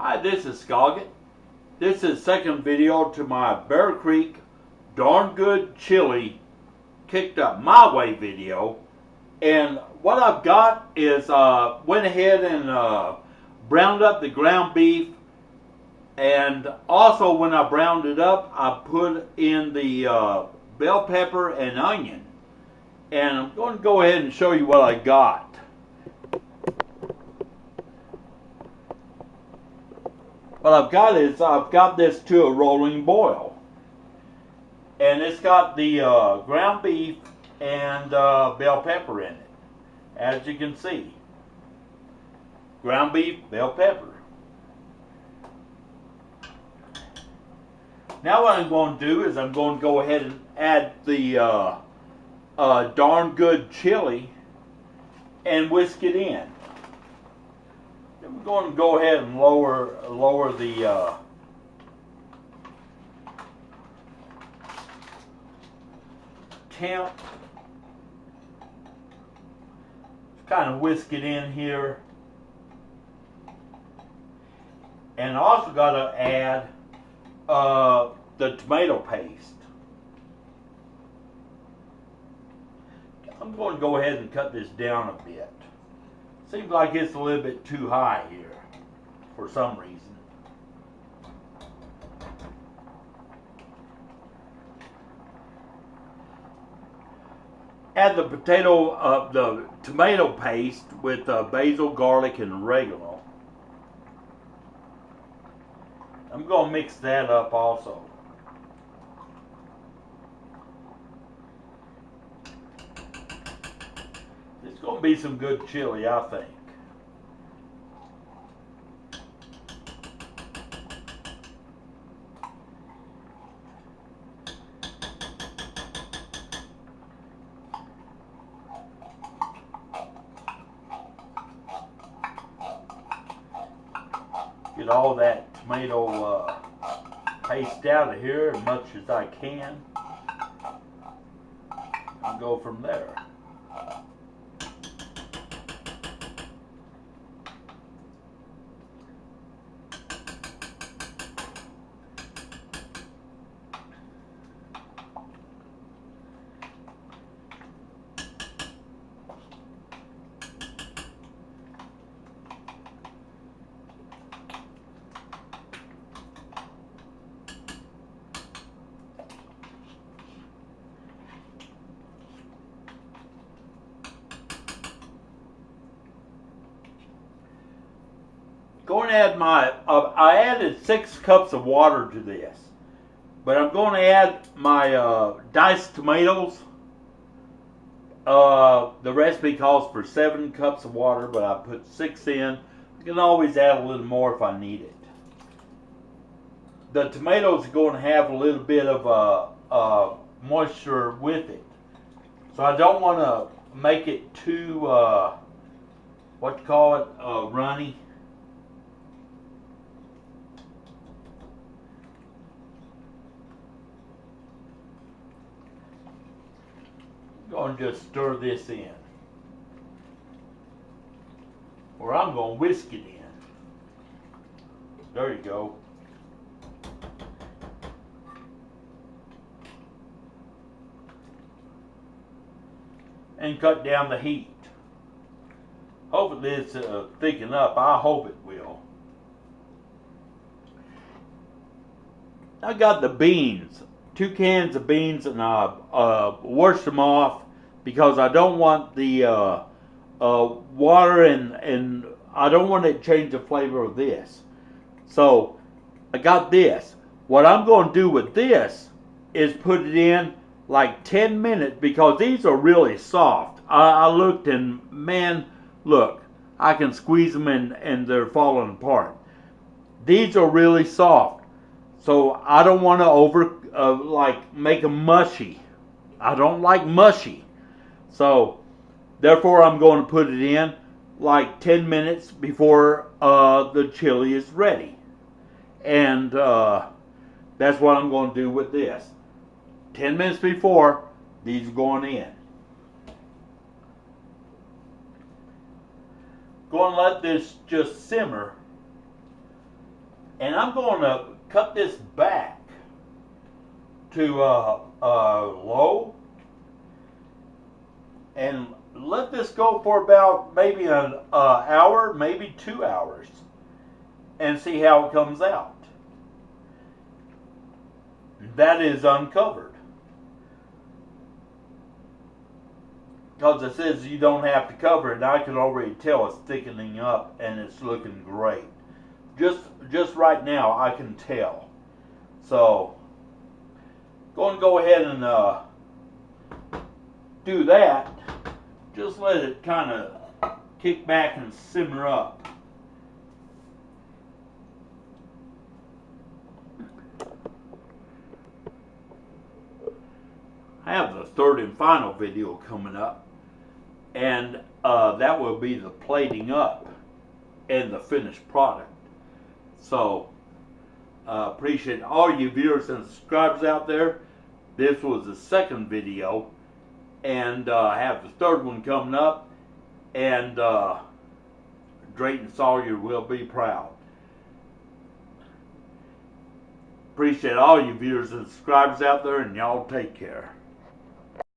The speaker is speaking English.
Hi, this is Scoggin. This is second video to my Bear Creek Darn Good Chili Kicked Up My Way video. And what I've got is went ahead and browned up the ground beef, and also when I browned it up I put in the bell pepper and onion. And I'm going to go ahead and show you what I got. What I've got is I've got this to a rolling boil, and it's got the ground beef and bell pepper in it, as you can see. Ground beef, bell pepper. Now what I'm going to do is I'm going to go ahead and add the Darn Good chili and whisk it in. I'm going to go ahead and lower the temp. Kind of whisk it in here. And I also got to add the tomato paste. I'm going to go ahead and cut this down a bit. Seems like it's a little bit too high here for some reason. Add the the tomato paste with basil, garlic, and oregano. I'm going to mix that up also. It's going to be some good chili, I think. Get all that tomato paste out of here as much as I can, and go from there. Going to add my, I added 6 cups of water to this, but I'm going to add my diced tomatoes. The recipe calls for 7 cups of water, but I put 6 in. I can always add a little more if I need it. The tomatoes are going to have a little bit of moisture with it, so I don't want to make it too, what you call it, runny. Going to just stir this in, or I'm going to whisk it in. There you go. And cut down the heat. Hopefully it's thicken up. I hope it will. I got the beans. 2 cans of beans, and I washed them off because I don't want the water and I don't want it to change the flavor of this. So I got this. What I'm going to do with this is put it in like 10 minutes because these are really soft. I looked and man, look, I can squeeze them and they're falling apart. These are really soft. So I don't want to like make them mushy. I don't like mushy. So therefore I'm going to put it in like 10 minutes before the chili is ready. And that's what I'm going to do with this. 10 minutes before, these are going in. Going to let this just simmer And I'm going to cut this back to low and let this go for about maybe an hour, maybe 2 hours, and see how it comes out. That is uncovered, because it says you don't have to cover it, and I can already tell it's thickening up and it's looking great. Just right now I can tell. So going to go ahead and do that. Just let it kind of kick back and simmer up. I have the third and final video coming up, and that will be the plating up and the finished product. So appreciate all you viewers and subscribers out there. This was the second video, and I have the third one coming up, and Drayton Sawyer will be proud. Appreciate all you viewers and subscribers out there, and y'all take care.